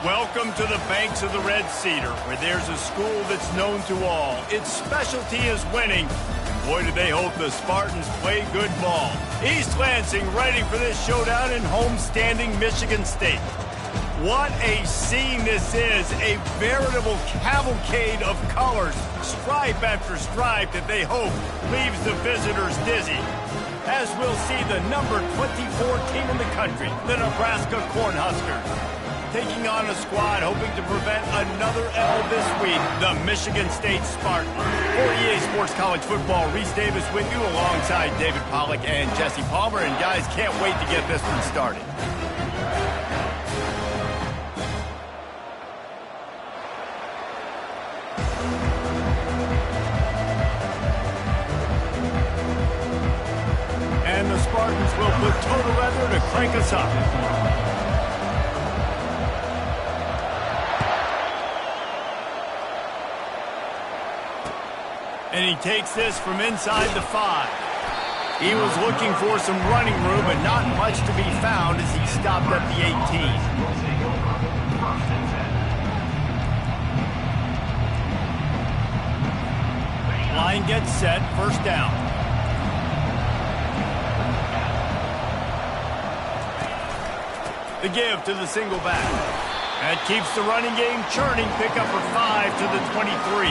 Welcome to the banks of the Red Cedar, where there's a school that's known to all. Its specialty is winning. Boy, do they hope the Spartans play good ball. East Lansing ready for this showdown in home-standing Michigan State. What a scene this is, a veritable cavalcade of colors, stripe after stripe that they hope leaves the visitors dizzy. As we'll see the number 24 team in the country, the Nebraska Cornhuskers, taking on a squad hoping to prevent another L this week, the Michigan State Spartans. For EA Sports College Football, Reese Davis with you alongside David Pollack and Jesse Palmer. And guys, can't wait to get this one started. And the Spartans will put total leather to crank us up. And he takes this from inside the 5. He was looking for some running room, but not much to be found as he stopped at the 18. Line gets set, first down. The give to the single back. That keeps the running game churning. Pickup for 5 to the 23.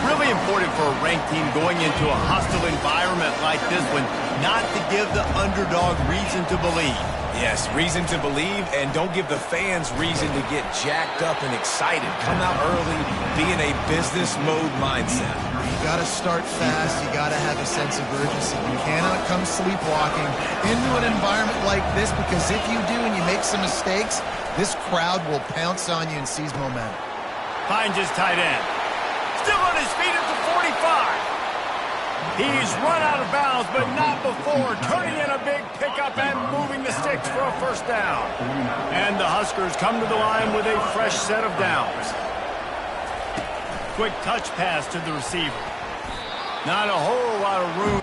Really important for a ranked team going into a hostile environment like this one, not to give the underdog reason to believe. Yes, reason to believe, and don't give the fans reason to get jacked up and excited. Come out early, be in a business mode mindset. You got to start fast. You got to have a sense of urgency. You cannot come sleepwalking into an environment like this, because if you do and you make some mistakes, this crowd will pounce on you and seize momentum. Finds his tight end. Still on his feet at the 45. He's run out of bounds, but not before. Turning in a big pickup and moving the sticks for a first down. And the Huskers come to the line with a fresh set of downs. Quick touch pass to the receiver. Not a whole lot of room.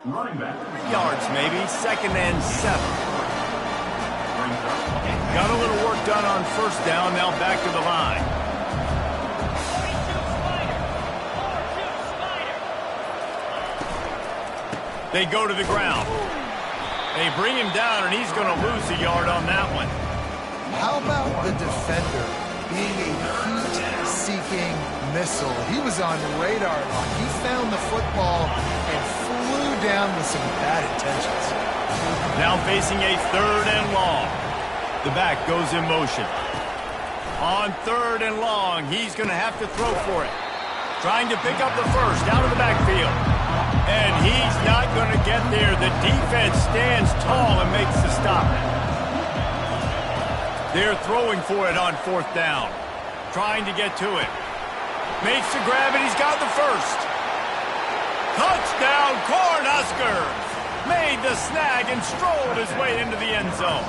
Running back. 3 yards maybe, 2nd and 7. Got a little work done on first down, now back to the line. They go to the ground. They bring him down, and he's going to lose a yard on that one. How about the defender being a heat-seeking missile? He was on radar lock. He found the football and flew down with some bad intentions. Now facing a 3rd and long. The back goes in motion. On 3rd and long, he's going to have to throw for it. Trying to pick up the first out of the backfield. And he's not going to get there. The defense stands tall and makes the stop. They're throwing for it on 4th down. Trying to get to it. Makes the grab, and he's got the first. Touchdown, Cornhuskers! Made the snag and strolled his way into the end zone.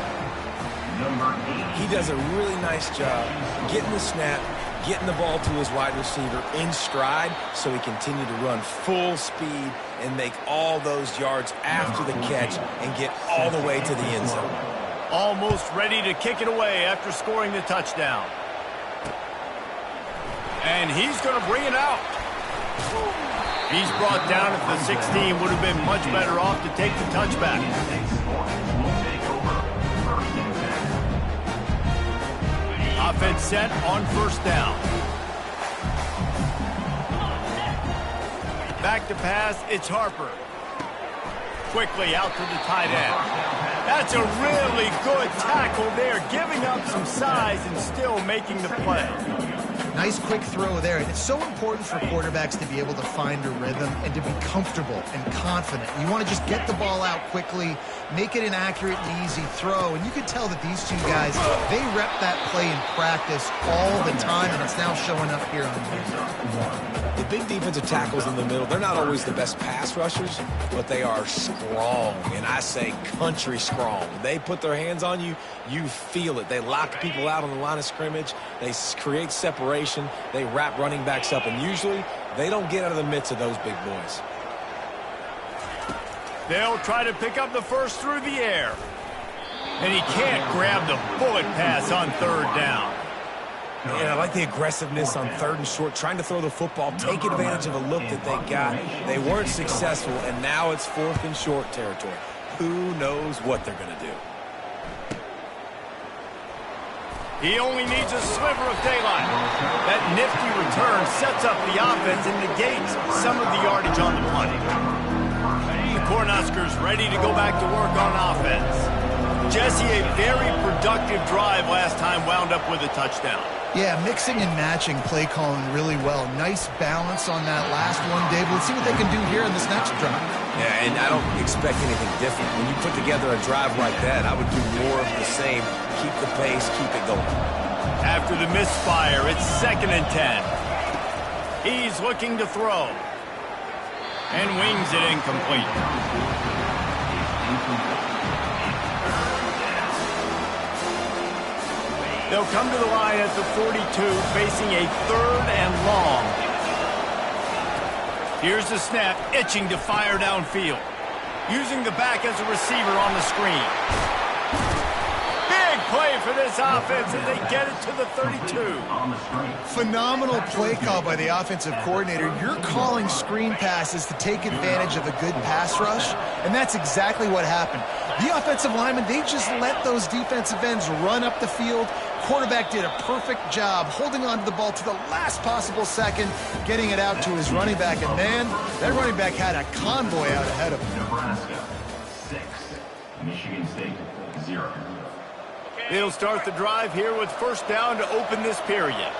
He does a really nice job getting the snap, getting the ball to his wide receiver in stride, so he continued to run full speed and make all those yards after the catch and get all the way to the end zone. Almost ready to kick it away after scoring the touchdown. And he's going to bring it out. He's brought down at the 16. Would have been much better off to take the touchback. Offense set on first down. Back to pass, it's Harper. Quickly out to the tight end. That's a really good tackle there, giving up some size and still making the play. Nice quick throw there. And it's so important for quarterbacks to be able to find a rhythm and to be comfortable and confident. You want to just get the ball out quickly, make it an accurate and easy throw. And you can tell that these two guys, they rep that play in practice all the time, and it's now showing up here on video. The big defensive tackles in the middle, they're not always the best pass rushers, but they are strong, and I say country strong. When they put their hands on you, you feel it. They lock people out on the line of scrimmage. They create separation. They wrap running backs up, and usually they don't get out of the midst of those big boys. They'll try to pick up the first through the air. And he can't grab the bullet pass on third down. And I like the aggressiveness on third and short, trying to throw the football, take advantage of a look that they got. They weren't successful, and now it's fourth and short territory. Who knows what they're going to do? He only needs a sliver of daylight. That nifty return sets up the offense and negates some of the yardage on the play. The Cornhuskers ready to go back to work on offense. Jesse, a very productive drive last time wound up with a touchdown. Yeah, mixing and matching play calling really well. Nice balance on that last one, Dave. Let's see what they can do here in this next drive. Yeah, and I don't expect anything different. When you put together a drive like that, I would do more of the same. Keep the pace, keep it going. After the misfire, it's 2nd and 10. He's looking to throw. And wings it incomplete. They'll come to the line at the 42, facing a 3rd and long. Here's the snap, itching to fire downfield. Using the back as a receiver on the screen. Big play for this offense as they get it to the 32. Phenomenal play call by the offensive coordinator. You're calling screen passes to take advantage of a good pass rush, and that's exactly what happened. The offensive linemen, they just let those defensive ends run up the field. Quarterback did a perfect job holding on to the ball to the last possible second, getting it out to his running back. And, man, that running back had a convoy out ahead of him. Nebraska 6, Michigan State 0. They'll start the drive here with first down to open this period.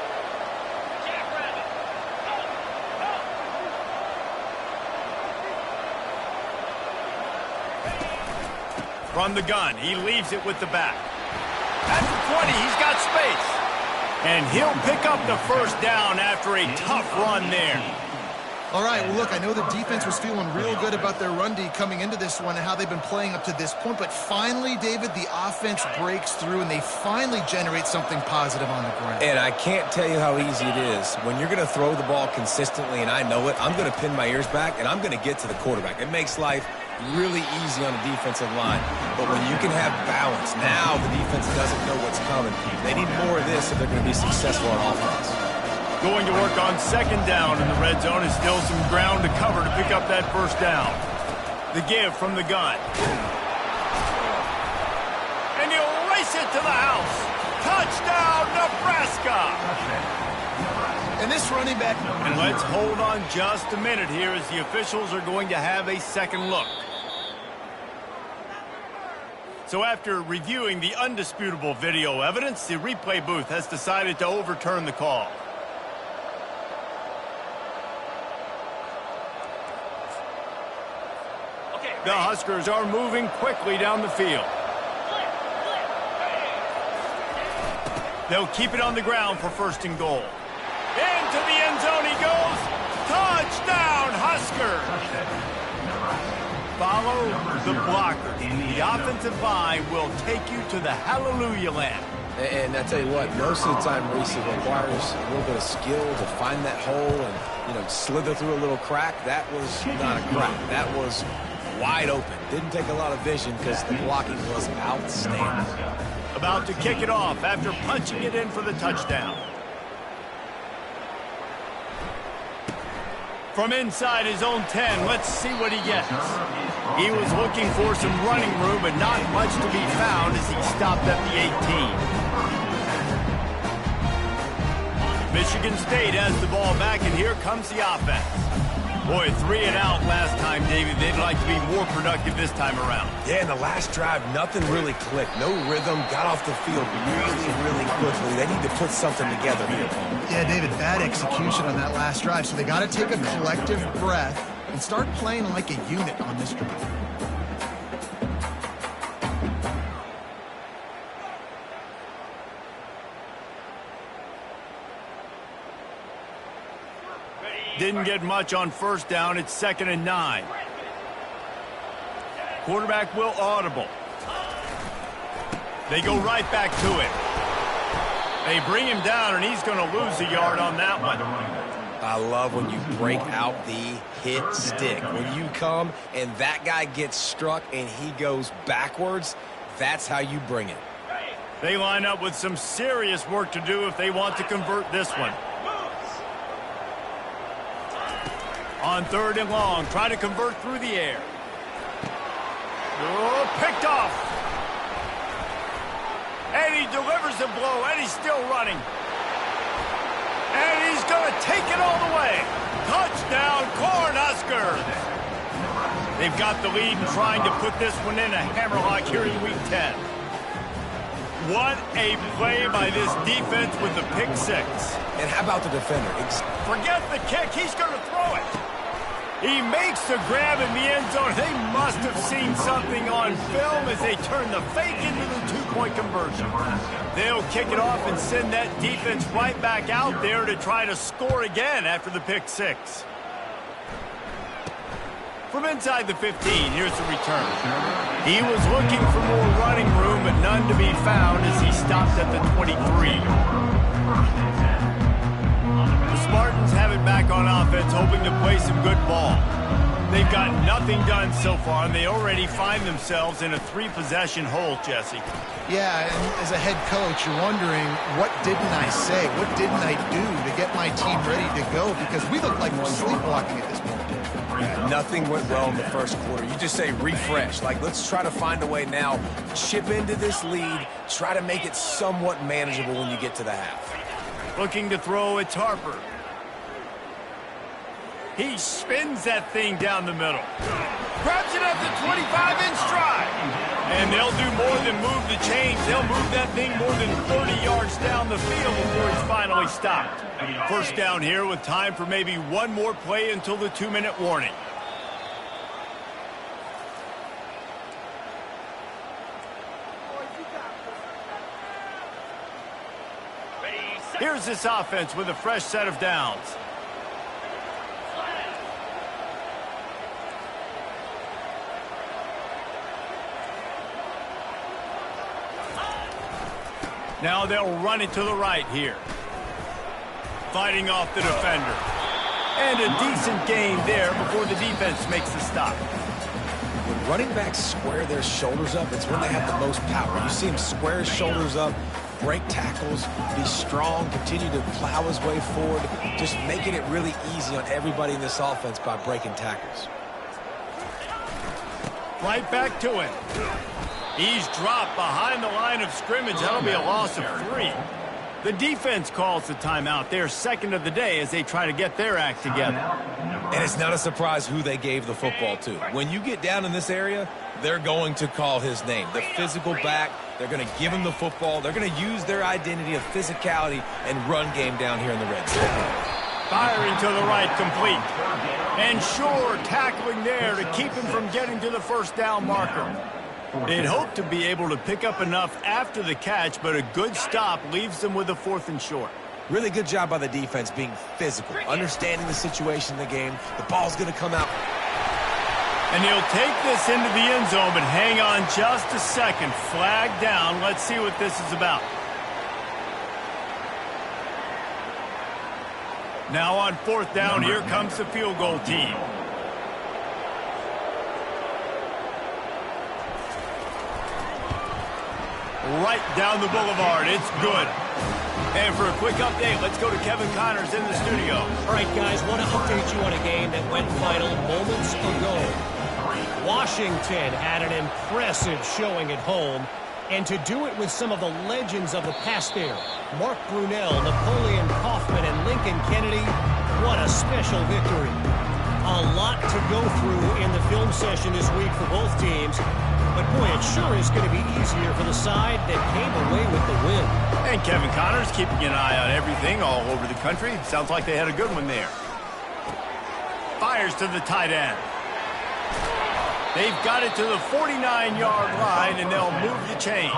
From the gun, he leaves it with the back. At the 20, he's got space. And he'll pick up the first down after a tough run there. All right, well, look, I know the defense was feeling real good about their run D coming into this one and how they've been playing up to this point. But finally, David, the offense breaks through, and they finally generate something positive on the ground. And I can't tell you how easy it is. When you're going to throw the ball consistently, and I know it, I'm going to pin my ears back, and I'm going to get to the quarterback. It makes life really easy on the defensive line. But when you can have balance, now the defense doesn't know what's coming. They need more of this if they're going to be successful on offense. Going to work on 2nd down in the red zone is still some ground to cover to pick up that first down. The give from the gun. And he'll race it to the house. Touchdown, Nebraska! And this running back... And let's hold on just a minute here as the officials are going to have a second look. So after reviewing the undisputable video evidence, the replay booth has decided to overturn the call. The Huskers are moving quickly down the field. They'll keep it on the ground for 1st and goal. Into the end zone he goes. Touchdown, Huskers! Follow the blocker. The offensive line will take you to the hallelujah land. And I tell you what, most of the time, Reese, it requires a little bit of skill to find that hole and, slither through a little crack. That was not a crack. That was wide open. Didn't take a lot of vision because the blocking was outstanding. About to kick it off after punching it in for the touchdown. From inside his own 10, let's see what he gets. He was looking for some running room, but not much to be found as he stopped at the 18. Michigan State has the ball back, and here comes the offense. Boy, 3 and out last time, David. They'd like to be more productive this time around. Yeah, in the last drive, nothing really clicked. No rhythm, got off the field really quickly. They need to put something together here. Yeah, David, bad execution on that last drive, so they got to take a collective breath and start playing like a unit on this drive. Didn't get much on first down. It's 2nd and 9. Quarterback will audible. They go right back to it. They bring him down, and he's going to lose a yard on that one. I love when you break out the hit stick. When you come and that guy gets struck and he goes backwards, that's how you bring it. They line up with some serious work to do if they want to convert this one. On 3rd and long, trying to convert through the air. Oh, picked off. And he delivers a blow, and he's still running. And he's going to take it all the way. Touchdown, Cornhuskers. They've got the lead and trying to put this one in a hammerlock here in Week 10. What a play by this defense with the pick 6. And how about the defender? Forget the kick. He's going to throw it. He makes the grab in the end zone. They must have seen something on film as they turn the fake into the 2-point conversion. They'll kick it off and send that defense right back out there to try to score again after the pick 6. From inside the 15, here's the return. He was looking for more running room, but none to be found as he stopped at the 23. Spartans have it back on offense, hoping to play some good ball. They've got nothing done so far, and they already find themselves in a 3-possession hole, Jesse. Yeah, and as a head coach, you're wondering, what didn't I say? What didn't I do to get my team ready to go? Because we look like we're sleepwalking at this point. Yeah, nothing went well in the first quarter. You just say refresh. Like, let's try to find a way now, chip into this lead, try to make it somewhat manageable when you get to the half. Looking to throw, it's Harper. He spins that thing down the middle. Grabs it at the 25 in stride. And they'll do more than move the chains. They'll move that thing more than 30 yards down the field before he's finally stopped. First down here with time for maybe one more play until the 2-minute warning. Here's this offense with a fresh set of downs. Now they'll run it to the right here. Fighting off the defender. And a decent gain there before the defense makes the stop. When running backs square their shoulders up, it's when they have the most power. You see him square his shoulders up, break tackles, be strong, continue to plow his way forward, just making it really easy on everybody in this offense by breaking tackles. Right back to him. He's dropped behind the line of scrimmage. That'll be a loss of 3. The defense calls the timeout. They're second of the day as they try to get their act together. And it's not a surprise who they gave the football to. When you get down in this area, they're going to call his name. The physical back, they're going to give him the football. They're going to use their identity of physicality and run game down here in the red zone. Firing to the right, complete. And Shore tackling there to keep him from getting to the first down marker. They'd hope to be able to pick up enough after the catch, but a good stop leaves them with a 4th and short. Really good job by the defense being physical, understanding the situation in the game. The ball's going to come out. And he'll take this into the end zone, but hang on just a second. Flag down. Let's see what this is about. Now on 4th down, here comes the field goal team. Right down the boulevard. It's good. And for a quick update, let's go to Kevin Connors in the studio. All right, guys, want to update you on a game that went final moments ago. Washington had an impressive showing at home, and to do it with some of the legends of the past there, Mark Brunell, Napoleon Kaufman, and Lincoln Kennedy, what a special victory. A lot to go through in the film session this week for both teams. But, boy, it sure is going to be easier for the side that came away with the win. And Kevin Connors keeping an eye on everything all over the country. Sounds like they had a good one there. Fires to the tight end. They've got it to the 49-yard line, and they'll move the chains.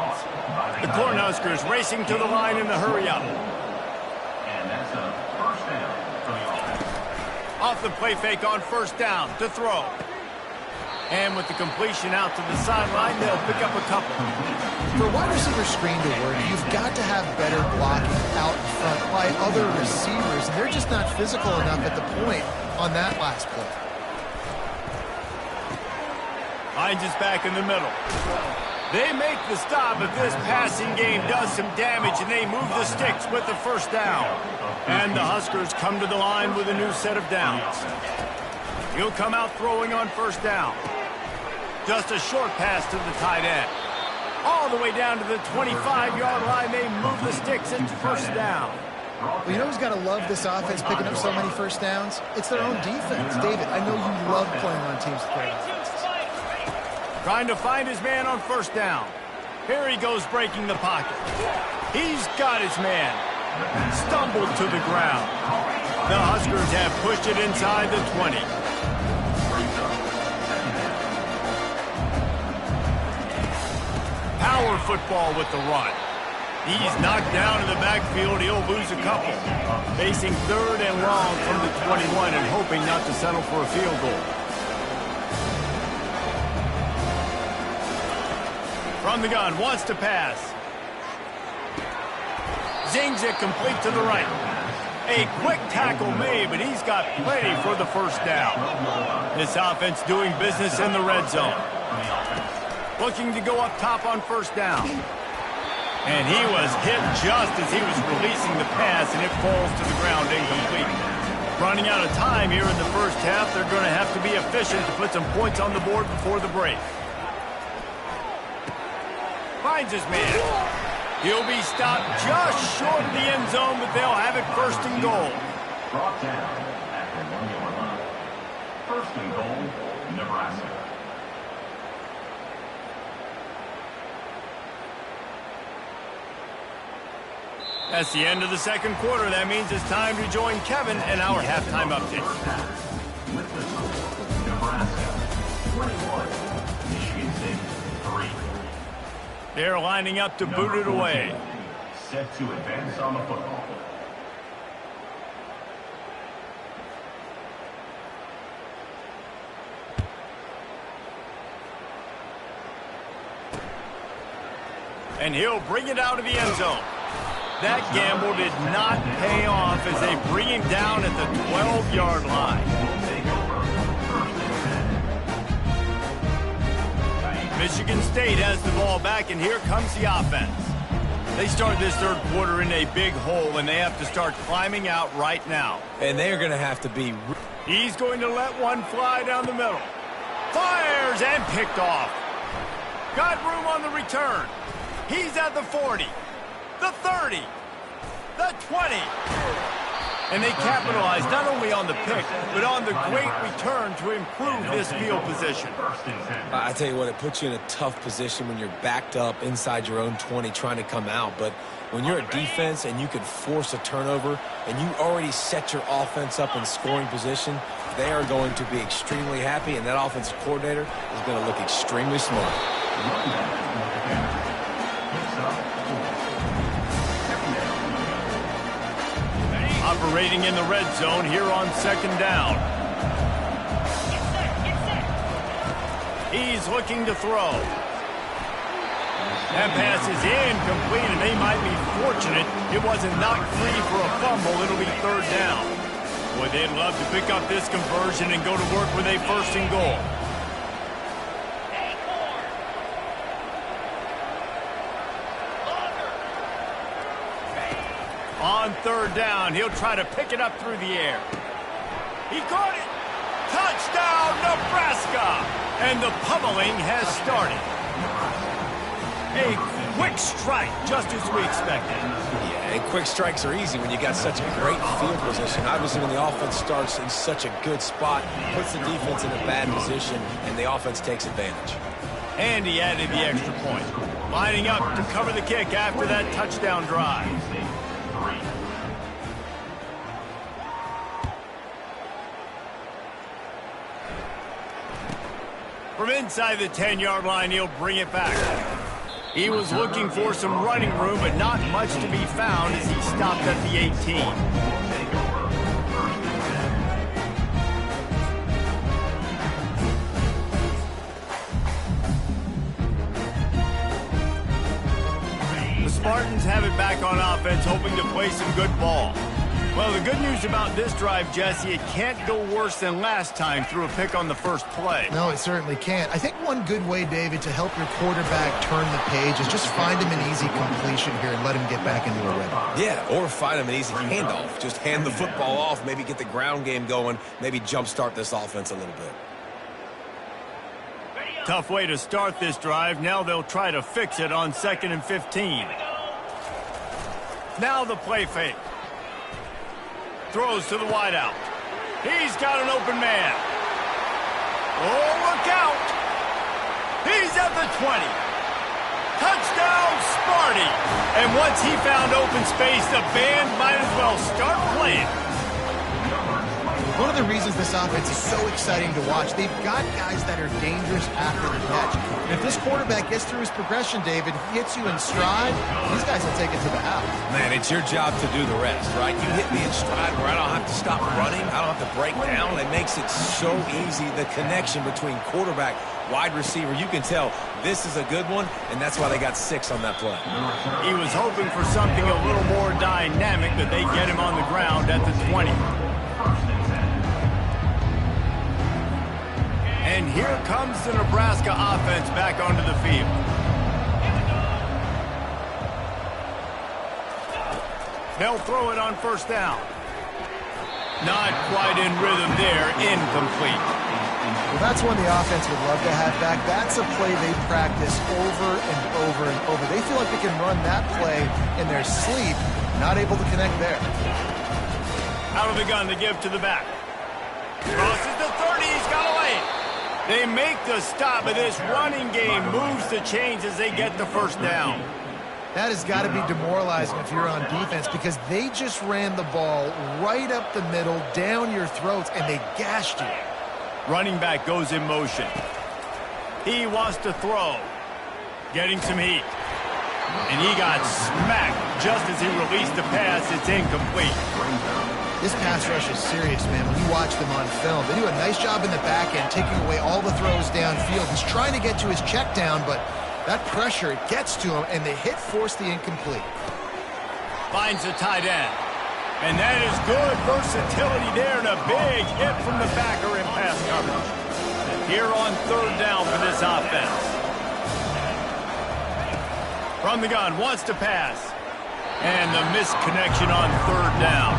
The Cornhuskers racing to the line in the hurry-up. And that's a first down for the offense. Off the play fake on first down to throw. And with the completion out to the sideline, they'll pick up a couple. For a wide receiver screen to work, you've got to have better blocking out in front by other receivers. And they're just not physical enough at the point on that last play. Hines is back in the middle. They make the stop, but this passing game does some damage, and they move the sticks with the first down. And the Huskers come to the line with a new set of downs. He'll come out throwing on first down. Just a short pass to the tight end. All the way down to the 25-yard line, they move the sticks into first down. Well, you know who's got to love this offense picking up so many first downs? It's their own defense. David, I know you love playing on teams with great offenses. Trying to find his man on first down. Here he goes breaking the pocket. He's got his man. Stumbled to the ground. The Huskers have pushed it inside the 20. Power football with the run. He's knocked down in the backfield. He'll lose a couple. Facing third and long from the 21 and hoping not to settle for a field goal. From the gun, wants to pass. Zings it complete to the right. A quick tackle made, but he's got plenty for the first down. This offense doing business in the red zone. Looking to go up top on first down. And he was hit just as he was releasing the pass, and it falls to the ground incomplete. Running out of time here in the first half, they're going to have to be efficient to put some points on the board before the break. Finds his man. He'll be stopped just short of the end zone, but they'll have it first and goal. Brought down at the 1-yard line. First and goal, Nebraska. That's the end of the second quarter. That means it's time to join Kevin in our halftime update. With the score, Nebraska 21, Michigan State 3. They're lining up to boot it away. Set to advance on the football. And he'll bring it out of the end zone. That gamble did not pay off as they bring him down at the 12-yard line. Michigan State has the ball back, and here comes the offense. They start this third quarter in a big hole, and they have to start climbing out right now. And they're going to have to be... He's going to let one fly down the middle. Fires and picked off. Got room on the return. He's at the 40, the 30, the 20. And they capitalized not only on the pick, but on the great return to improve this field position. I tell you what, it puts you in a tough position when you're backed up inside your own 20 trying to come out. But when you're a defense and you can force a turnover and you already set your offense up in scoring position, they are going to be extremely happy, and that offensive coordinator is going to look extremely smart. Operating in the red zone here on second down. He's looking to throw. That pass is incomplete, and they might be fortunate it wasn't knocked free for a fumble. It'll be third down. Boy, they'd love to pick up this conversion and go to work with a first and goal. On third down, he'll try to pick it up through the air. He caught it. Touchdown, Nebraska! And the pummeling has started. A Quick strike, just as we expected. Yeah, and quick strikes are easy when you got such a great field position. Obviously, when the offense starts in such a good spot, puts the defense in a bad position, and the offense takes advantage. And he added the extra point. Lining up to cover the kick after that touchdown drive. From inside the 10-yard line, he'll bring it back. He was looking for some running room, but not much to be found as he stopped at the 18. Spartans have it back on offense, hoping to play some good ball. Well, the good news about this drive, Jesse, it can't go worse than last time through a pick on the first play. No, it certainly can't. I think one good way, David, to help your quarterback turn the page is just find him an easy completion here and let him get back into a rhythm. Yeah, or find him an easy handoff. Just hand the football off, maybe get the ground game going, maybe jumpstart this offense a little bit. Tough way to start this drive. Now they'll try to fix it on 2nd and 15. Now the play fake. Throws to the wideout. He's got an open man. Oh, look out. He's at the 20. Touchdown, Sparty. And once he found open space, the band might as well start playing. One of the reasons this offense is so exciting to watch, they've got guys that are dangerous after the catch. And if this quarterback gets through his progression, David, he hits you in stride, these guys will take it to the house. Man, it's your job to do the rest, right? You hit me in stride where I don't have to stop running. I don't have to break down. It makes it so easy, the connection between quarterback, wide receiver. You can tell this is a good one, and that's why they got 6 on that play. He was hoping for something a little more dynamic, but they get him on the ground at the 20. And here comes the Nebraska offense back onto the field. They'll throw it on first down. Not quite in rhythm there, incomplete. Well, that's one the offense would love to have back. That's a play they practice over and over and over. They feel like they can run that play in their sleep, not able to connect there. Out of the gun to give to the back. Crosses the 30, he's got away. They make the stop, but this running game moves the chains as they get the first down. That has got to be demoralizing if you're on defense because they just ran the ball right up the middle, down your throats, and they gashed you. Running back goes in motion. He wants to throw. Getting some heat. And he got smacked just as he released the pass. It's incomplete. This pass rush is serious, man. When you watch them on film, they do a nice job in the back end, taking away all the throws downfield. He's trying to get to his check down, but that pressure, it gets to him, and the hit forced the incomplete. Finds the tight end. And that is good versatility there, and a big hit from the backer in pass coverage. Here on 3rd down for this offense. From the gun, wants to pass. And the misconnection on 3rd down.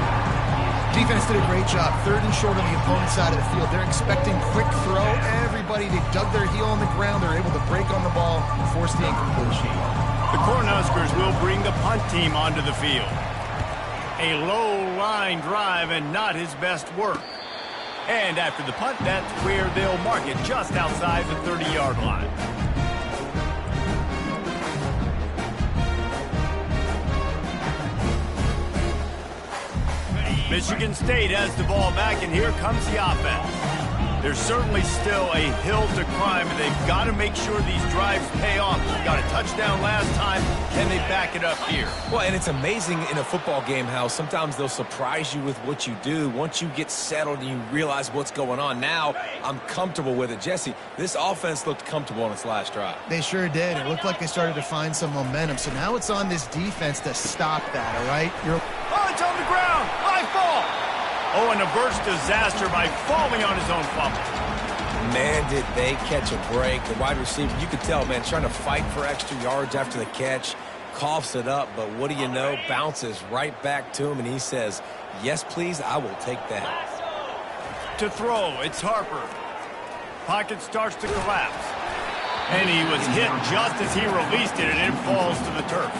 Defense did a great job. 3rd and short on the opponent's side of the field. They're expecting quick throw. Everybody, they dug their heel on the ground. They're able to break on the ball and force the incompletion. The Cornhuskers will bring the punt team onto the field. A low line drive and not his best work. And after the punt, that's where they'll mark it just outside the 30-yard line. Michigan State has the ball back, and here comes the offense. There's certainly still a hill to climb, and they've got to make sure these drives pay off. Got a touchdown last time. Can they back it up here? Well, and it's amazing in a football game how sometimes they'll surprise you with what you do. Once you get settled and you realize what's going on, now I'm comfortable with it. Jesse, this offense looked comfortable on its last drive. They sure did. It looked like they started to find some momentum. So now it's on this defense to stop that, all right? Oh, it's on the ground. High fall. Oh, and a burst disaster by falling on his own fumble. Man, did they catch a break. The wide receiver, you could tell, man, trying to fight for extra yards after the catch. Coughs it up, but what do you know? Bounces right back to him, and he says, yes, please, I will take that. To throw, it's Harper. Pocket starts to collapse. And he was hit just as he released it, and it falls to the turf.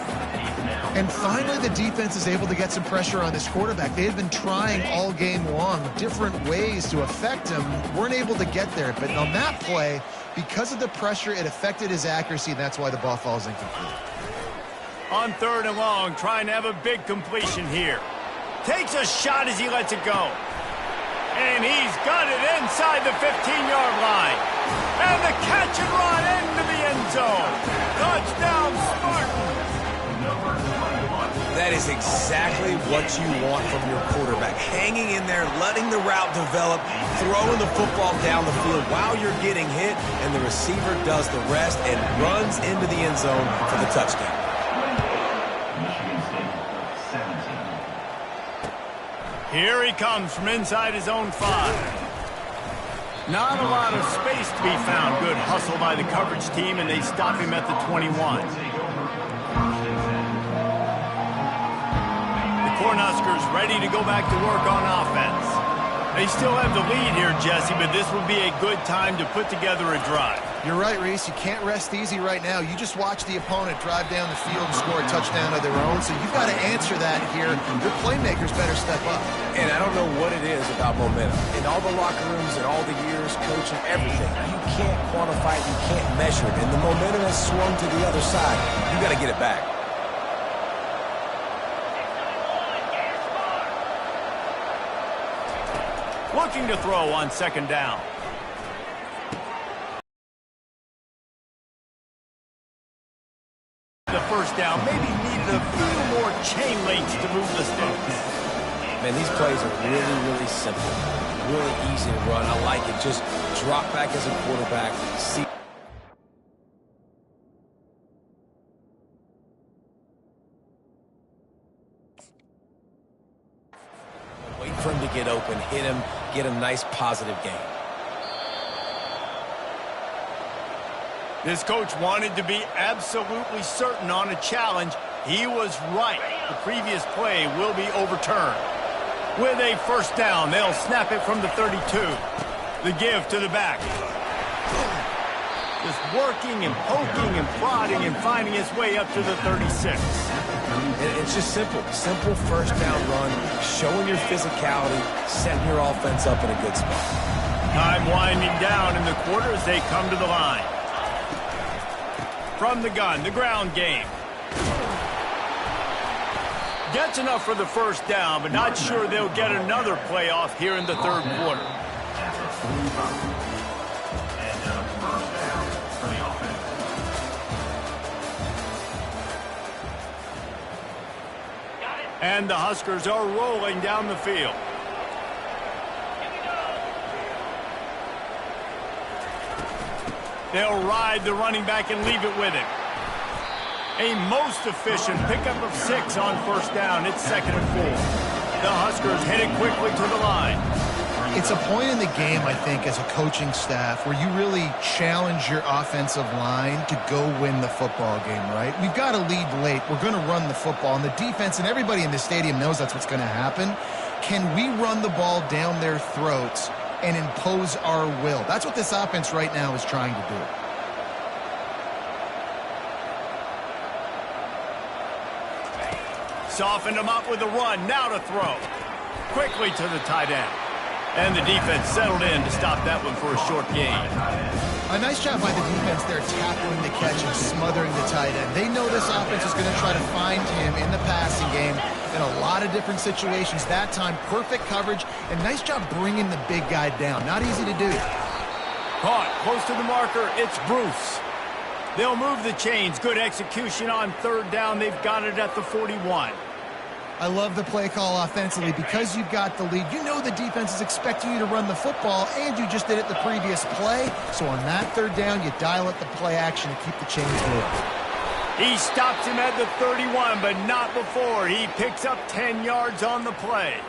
And finally, the defense is able to get some pressure on this quarterback. They had been trying all game long different ways to affect him, weren't able to get there. But on that play, because of the pressure, it affected his accuracy, and that's why the ball falls incomplete. On 3rd and long, trying to have a big completion here. Takes a shot as he lets it go. And he's got it inside the 15-yard line. And the catch and run into the end zone. Touchdown, Spartans. That is exactly what you want from your quarterback. Hanging in there, letting the route develop, throwing the football down the field while you're getting hit, and the receiver does the rest and runs into the end zone for the touchdown. Michigan State, 17. Here he comes from inside his own 5. Not a lot of space to be found. Good hustle by the coverage team, and they stop him at the 21. Cornhuskers ready to go back to work on offense. They still have the lead here, Jesse, but this would be a good time to put together a drive. You're right, Reese. You can't rest easy right now. You just watch the opponent drive down the field and score a touchdown of their own, so you've got to answer that here. Your playmakers better step up. And I don't know what it is about momentum. In all the locker rooms and all the years coaching, everything, you can't quantify it, you can't measure it. And the momentum has swung to the other side. You got to get it back. Looking to throw on 2nd down. The 1st down maybe needed a few more chain links to move the sticks. Man, these plays are really, really simple. Really easy to run. I like it. Just drop back as a quarterback. See. Wait for him to get open, hit him, get a nice positive gain. This coach wanted to be absolutely certain on a challenge. He was right. The previous play will be overturned. With a 1st down, they'll snap it from the 32. The give to the back. Just working and poking and prodding and finding his way up to the 36. It's just simple. Simple 1st down run, showing your physicality, setting your offense up in a good spot. Time winding down in the quarter as they come to the line. From the gun, the ground game. Gets enough for the 1st down, but not sure they'll get another play off here in the 3rd quarter. And the Huskers are rolling down the field. They'll ride the running back and leave it with him. A most efficient pickup of 6 on 1st down. It's 2nd and 4. The Huskers headed quickly to the line. It's a point in the game, I think, as a coaching staff where you really challenge your offensive line to go win the football game, right? We've got to lead late. We're going to run the football. And the defense and everybody in the stadium knows that's what's going to happen. Can we run the ball down their throats and impose our will? That's what this offense right now is trying to do. Softened him up with a run. Now to throw. Quickly to the tight end. And the defense settled in to stop that one for a short gain. A nice job by the defense there, tackling the catch and smothering the tight end. They know this offense is going to try to find him in the passing game in a lot of different situations. That time, perfect coverage, and nice job bringing the big guy down. Not easy to do. Caught close to the marker. It's Bruce. They'll move the chains. Good execution on 3rd down. They've got it at the 41. I love the play call offensively. Because you've got the lead, you know the defense is expecting you to run the football, and you just did it the previous play. So on that 3rd down, you dial up the play action to keep the chains moving. He stops him at the 31, but not before. He picks up 10 yards on the play.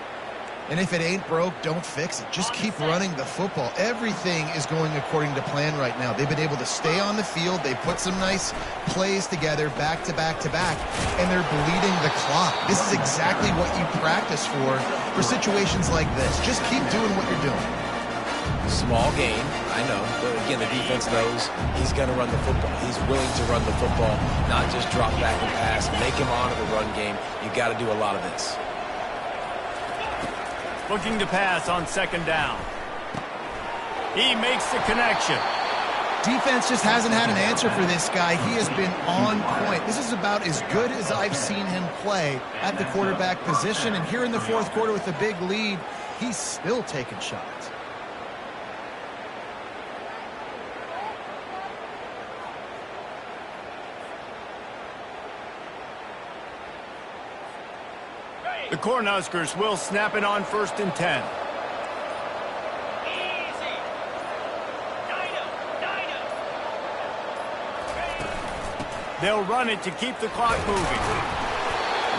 And if it ain't broke, don't fix it. Just keep running the football. Everything is going according to plan right now. They've been able to stay on the field. They put some nice plays together back to back to back, and they're bleeding the clock. This is exactly what you practice for situations like this. Just keep doing what you're doing. Small gain, I know. But again, the defense knows he's going to run the football. He's willing to run the football, not just drop back and pass. Make him honor the run game. You got to do a lot of this. Looking to pass on second down. He makes the connection. Defense just hasn't had an answer for this guy. He has been on point. This is about as good as I've seen him play at the quarterback position. And here in the fourth quarter with a big lead, he's still taking shots. The Cornhuskers will snap it on 1st and 10. They'll run it to keep the clock moving.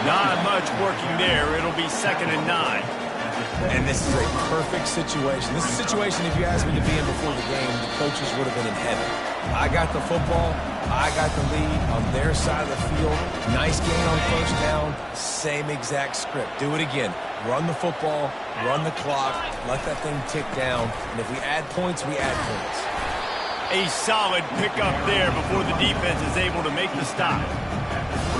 Not much working there. It'll be 2nd and 9. And this is a perfect situation. This is a situation, if you asked me to be in before the game, the coaches would have been in heaven. I got the football. I got the lead on their side of the field. Nice gain on 1st down. Same exact script. Do it again. Run the football. Run the clock. Let that thing tick down. And if we add points, we add points. A solid pickup there before the defense is able to make the stop.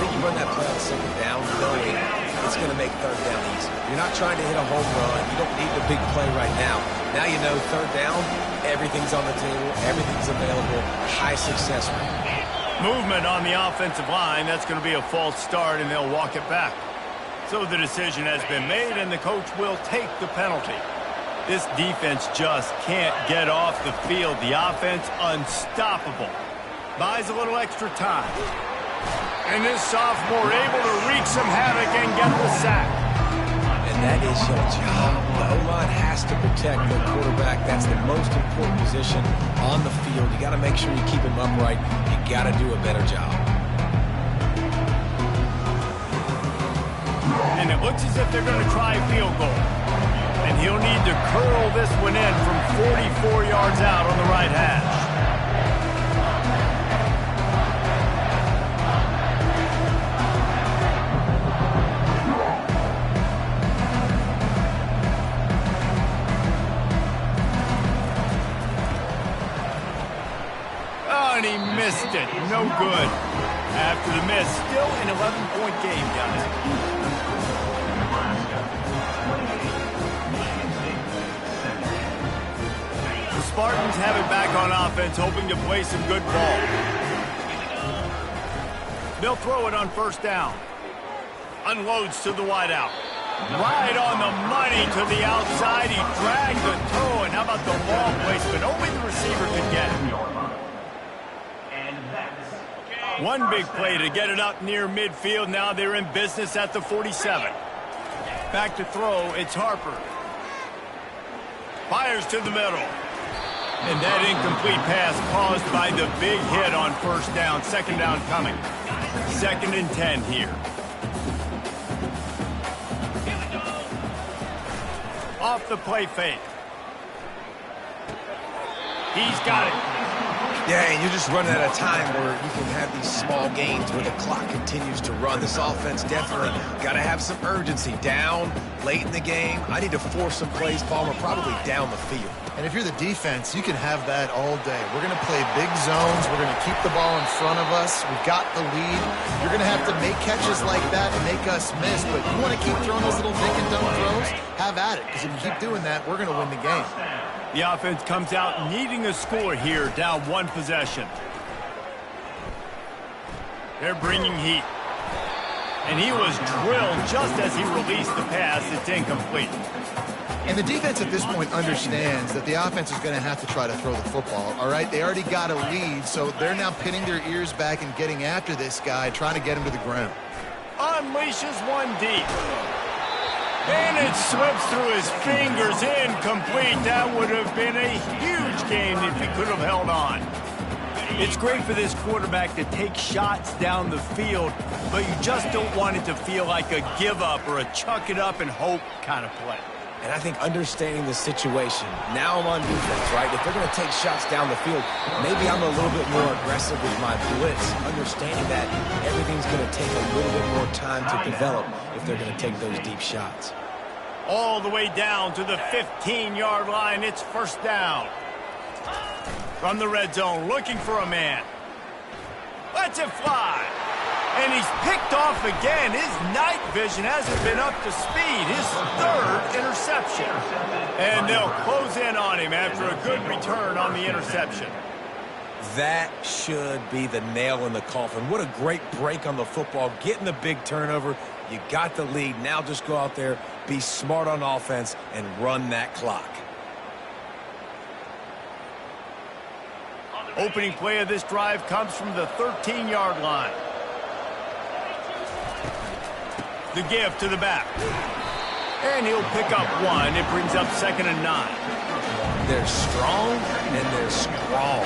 When you run that play on 2nd down, knowing it's going to make 3rd down easy. You're not trying to hit a home run. You don't need the big play right now. Now you know 3rd down, everything's on the table, everything's available, high success rate. Movement on the offensive line. That's going to be a false start, and they'll walk it back. So the decision has been made, and the coach will take the penalty. This defense just can't get off the field. The offense unstoppable. Buys a little extra time. And this sophomore able to wreak some havoc and get the sack. And that is your job. The O-line has to protect the quarterback. That's the most important position on the field. You got to make sure you keep him upright. You got to do a better job. And it looks as if they're going to try a field goal. And he'll need to curl this one in from 44 yards out on the right hash. Oh, and he missed it. No good. After the miss, still an 11-point game, guys. Spartans have it back on offense, hoping to play some good ball. They'll throw it on 1st down. Unloads to the wideout. Right on the money to the outside. He dragged the toe, and how about the ball placement? Only the receiver could get it. One big play to get it up near midfield. Now they're in business at the 47. Back to throw, it's Harper. Fires to the middle. And that incomplete pass caused by the big hit on 1st down. 2nd down coming. 2nd and 10 here. Off the play fake. He's got it. Yeah, and you're just running at a time where you can have these small gains where the clock continues to run. This offense definitely got to have some urgency. Down, late in the game. I need to force some plays, Palmer, probably down the field. And if you're the defense, you can have that all day. We're going to play big zones. We're going to keep the ball in front of us. We've got the lead. You're going to have to make catches like that and make us miss. But you want to keep throwing those little dink and dunk throws? Have at it. Because if you keep doing that, we're going to win the game. The offense comes out needing a score here, down 1 possession. They're bringing heat. And he was drilled just as he released the pass. It's incomplete. And the defense at this point understands that the offense is going to have to try to throw the football, all right? They already got a lead, so they're now pinning their ears back and getting after this guy, trying to get him to the ground. Unleashes one deep. And it slips through his fingers, incomplete. That would have been a huge game if he could have held on. It's great for this quarterback to take shots down the field, but you just don't want it to feel like a give-up or a chuck it up and hope kind of play. And I think understanding the situation, now I'm on defense, right? If they're going to take shots down the field, maybe I'm a little bit more aggressive with my blitz, understanding that everything's going to take a little bit more time to develop if they're going to take those deep shots. all the way down to the 15-yard line. It's first down. From the red zone, looking for a man. Lets it fly. And he's picked off again. His night vision hasn't been up to speed. His third interception. And they'll close in on him after a good return on the interception. That should be the nail in the coffin. What a great break on the football. Getting the big turnover. You got the lead. Now just go out there, be smart on offense, and run that clock. Opening play of this drive comes from the 13-yard line. The give to the back. And he'll pick up one. It brings up 2nd and 9. They're strong and they're strong.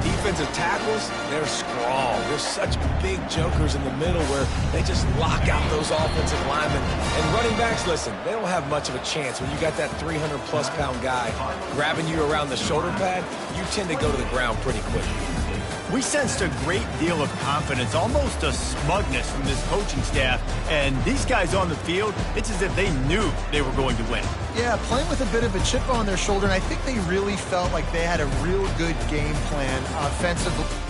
Defensive tackles, they're strong. They're such big jokers in the middle where they just lock out those offensive linemen. And running backs, listen, they don't have much of a chance. When you got that 300-plus pound guy grabbing you around the shoulder pad, you tend to go to the ground pretty quickly. We sensed a great deal of confidence, almost a smugness from this coaching staff. And these guys on the field, it's as if they knew they were going to win. Yeah, playing with a bit of a chip on their shoulder, and I think they really felt like they had a real good game plan offensively.